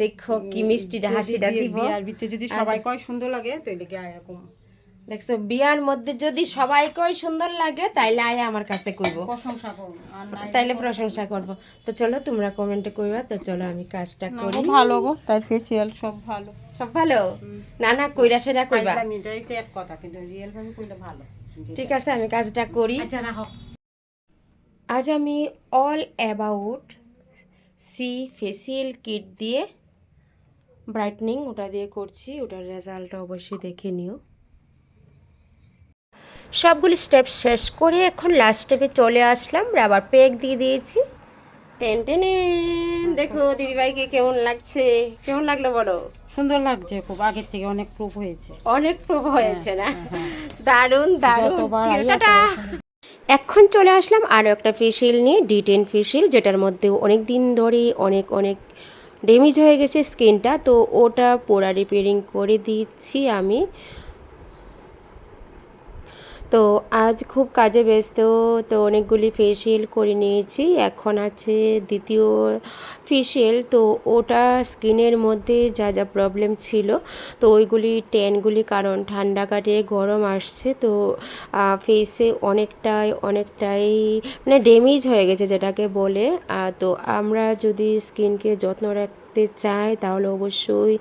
দেখো কি মিষ্টি হাসিটা দিব। বিয়ার ভিতরে যদি সবাই কয় সুন্দর লাগে তাইলে কি এরকম দেখছো, বিয়ার মধ্যে যদি সবাই কয় সুন্দর লাগে তাইলে আয় আমার কাছে কইব, প্রশংসা করব, আর নাই তাইলে প্রশংসা করব। তো চলো তোমরা কমেন্টে কইবা। তো চলো আমি কাজটা করি। ভালো গো, তার ফেসিয়াল সব ভালো, সব ভালো। না না, কইরা সেটা কইবা। আমি এটাইছে এক কথা, কিন্তু রিয়েল ভাবে কইলে ভালো। ঠিক আছে, আমি কাজটা করি। আচ্ছা রাখো। আজ আমি all about C facial kit দিয়ে ব্রাইটনিং ওটা দিয়ে করছি। ওটার রেজাল্টটা অবশ্যই দেখে নিও। সবগুলি স্টেপ শেষ করে এখন লাস্ট স্টেপে চলে আসলাম। রাবার প্যাক দিয়ে দিয়েছি। Ten ten. দেখো দিদিভাইকে কেমন লাগছে, কেমন লাগলো বলো? সুন্দর লাগছে খুব, আগের থেকে অনেক প্রুফ হয়েছে, অনেক প্রুফ হয়েছে না? দারুণ দারুণ। যতবার এখন চলে আসলাম আরও একটা ফেসিয়াল নিয়ে, D10 ফেসিয়াল, যেটার মধ্যে অনেক দিন ধরে অনেক ড্যামেজ হয়ে গেছে স্কিনটা। তো ওটা পুরা রিপেয়ারিং করে দিচ্ছি আমি। তো আজ খুব কাজে ব্যস্ত, তো অনেকগুলি ফেসিয়াল করে নিয়েছি। এখন আছে দ্বিতীয় ফেসিয়াল। তো ওটা স্কিনের মধ্যে যা যা প্রবলেম ছিল, তো ওইগুলি ট্যানগুলি, কারণ ঠান্ডা কাটিয়ে গরম আসছে, তো ফেসে অনেকটাই মানে ড্যামেজ হয়ে গেছে যেটাকে বলে। তো আমরা যদি স্কিনকে যত্ন রাখতে চাই তাহলে অবশ্যই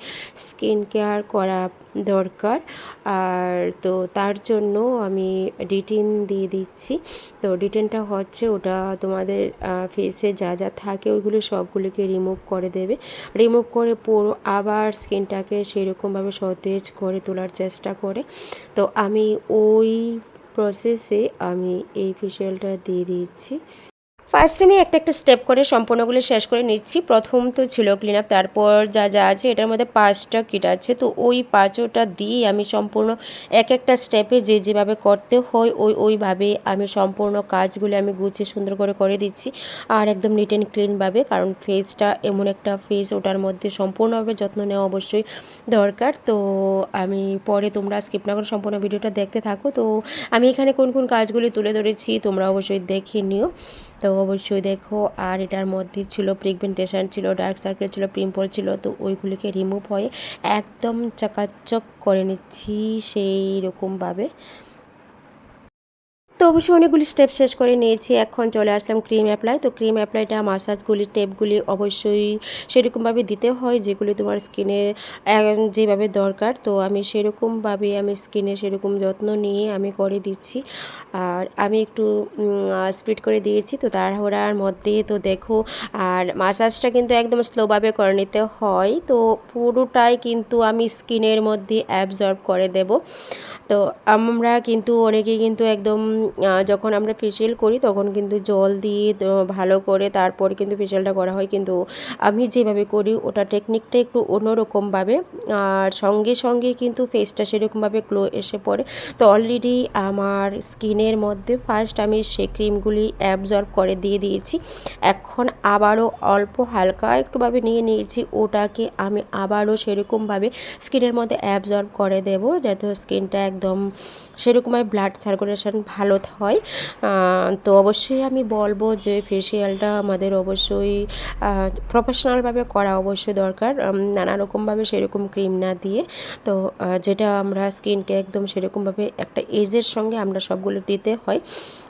স্কিন কেয়ার করা দরকার। আর তো তার জন্য আমি D10 দিয়ে দিচ্ছি। তো D10টা হচ্ছে ওটা তোমাদের ফেসে যা যা থাকে ওইগুলো সবগুলোকে রিমুভ করে দেবে। রিমুভ করে পুরো আবার স্কিনটাকে সেরকমভাবে সতেজ করে তোলার চেষ্টা করে। তো আমি ওই প্রসেসে আমি এই ফেসিয়ালটা দিয়ে দিচ্ছি। ফার্স্ট আমি একটা স্টেপ করে সম্পূর্ণগুলো শেষ করে নিচ্ছি। প্রথম তো ছিল ক্লিন আপ, তারপর যা যা আছে এটার মধ্যে 5টা কিট আছে। তো ওই 5টা দিয়ে আমি সম্পূর্ণ একটা স্টেপে যেভাবে করতে হয় ওইভাবে আমি সম্পূর্ণ কাজগুলো আমি গুছিয়ে সুন্দর করে দিচ্ছি। আর একদম নিট অ্যান্ড ক্লিনভাবে, কারণ ফেসটা এমন একটা ফেস, ওটার মধ্যে সম্পূর্ণভাবে যত্ন নেওয়া অবশ্যই দরকার। তো আমি পরে, তোমরা স্কিপ না করে সম্পূর্ণ ভিডিওটা দেখতে থাকো। তো আমি এখানে কোন কোন কাজগুলি তুলে ধরেছি তোমরা অবশ্যই দেখে নিও। তো অবশ্যই দেখো। আর এটার মধ্যে ছিল পিগমেন্টেশন ছিল, ডার্ক সার্কেল ছিল, পিম্পল ছিল। তো ওইগুলিকে রিমুভ হয়ে একদম চকাচক করে নিচ্ছি সেই রকমভাবে। তো অবশ্যই অনেকগুলি স্টেপ শেষ করে নিয়েছি। এখন চলে আসলাম ক্রিম অ্যাপ্লাই। তো ক্রিম অ্যাপ্লাইটা, মাসাজগুলি, টেপগুলি অবশ্যই সেরকমভাবে দিতে হয় যেগুলি তোমার স্কিনে যেভাবে দরকার। তো আমি সেরকমভাবে আমি স্কিনে সেরকম যত্ন নিয়ে আমি করে দিচ্ছি। আর আমি একটু স্পিড করে দিয়েছি তো তাড়াহুড়ার মধ্যে। তো দেখো, আর মাসাজটা কিন্তু একদম স্লোভাবে করে নিতে হয়। তো পুরোটাই কিন্তু আমি স্কিনের মধ্যে অ্যাবজর্ব করে দেব। তো আমরা কিন্তু অনেকেই কিন্তু একদম যখন আমরা ফেসিয়াল করি তখন কিন্তু জল দিয়ে ভালো করে তারপর কিন্তু ফেসিয়ালটা করা হয়, কিন্তু আমি যেভাবে করি ওটা টেকনিকটা একটু অন্যরকমভাবে। আর সঙ্গে সঙ্গে কিন্তু ফেসটা সেরকমভাবে গ্লো এসে পড়ে। তো অলরেডি আমার স্কিনের মধ্যে ফার্স্ট আমি সেই ক্রিমগুলি অ্যাবজর্ব করে দিয়ে দিয়েছি। এখন আবারও অল্প হালকা একটুভাবে নিয়ে নিয়েছি, ওটাকে আমি আবারও সেরকমভাবে স্কিনের মধ্যে অ্যাবজর্ব করে দেব, যাতে স্কিনটা একদম সেরকমভাবে ব্লাড সার্কুলেশন ভালো হয়। তো অবশ্যই আমি বলবো যে ফেসিয়ালটা আমাদের অবশ্যই প্রফেশনালভাবে করা অবশ্যই দরকার, নানা রকমভাবে সেরকম ক্রিম না দিয়ে। তো যেটা আমরা স্কিনকে একদম সেরকমভাবে একটা এজের সঙ্গে আমরা সবগুলো দিতে হয়,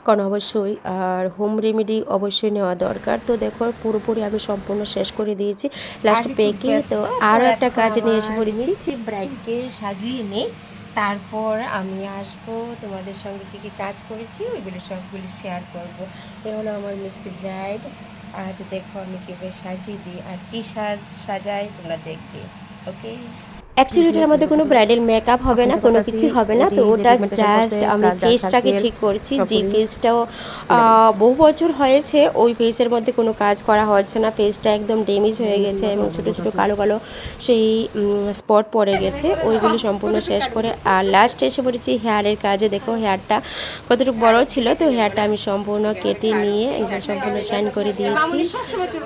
কারণ অবশ্যই আর হোম রেমেডি অবশ্যই নেওয়া দরকার। তো দেখো পুরোপুরি আমি সম্পূর্ণ শেষ করে দিয়েছি লাস্ট পেকে। তো আরও একটা কাজে নিয়ে এসে পড়েছি, ব্রাইডকে সাজিয়ে নিই, তারপর আমি আসবো তোমাদের সঙ্গে কী কী কাজ করেছি ওইগুলো সবগুলি শেয়ার করবো। এ হলো আমার মিষ্টি ব্রাইড। আজ দেখো আমি কীভাবে সাজিয়ে দিই আর কী সাজাই তোমরা দেখবে। ওকে, অ্যাকচুয়ালি এটার মধ্যে কোনো ব্রাইডাল মেকআপ হবে না, কোনো কিছু হবে না। তো ওটা জাস্ট আমি ফেসটাকে ঠিক করছি, যে ফেসটাও বহু বছর হয়েছে ওই ফেসের মধ্যে কোনো কাজ করা হচ্ছে না। ফেসটা একদম ড্যামেজ হয়ে গেছে এবং ছোটো ছোটো কালো কালো সেই স্পট পড়ে গেছে, ওইগুলি সম্পূর্ণ শেষ করে আর লাস্ট এসে পড়েছি হেয়ারের কাজে। দেখো হেয়ারটা কতটুকু বড় ছিল, তো হেয়ারটা আমি সম্পূর্ণ কেটে নিয়ে একদম সম্পূর্ণ শাইন করে দিয়েছি।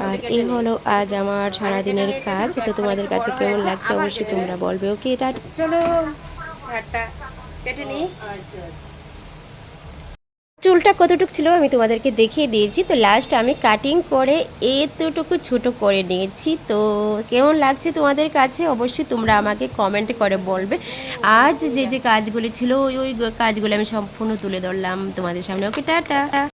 আর এই হলো আজ আমার সারাদিনের কাজ। তো তোমাদের কাছে কেমন লাগছে অবশ্যই তোমরা বলবে। ওকে, এটা চলো হেয়ারটা কেটে নিই। চুলটা কতটুকু ছিল আমি তোমাদেরকে দেখিয়ে দিয়েছি। তো লাস্ট আমি কাটিং করে এতটুকু ছোট করে নিয়েছি। তো কেমন লাগছে তোমাদের কাছে অবশ্যই তোমরা আমাকে কমেন্ট করে বলবে। আজ যে কাজগুলি ছিল ওই কাজগুলো আমি সম্পূর্ণ তুলে ধরলাম তোমাদের সামনে। ওকে, টাটা।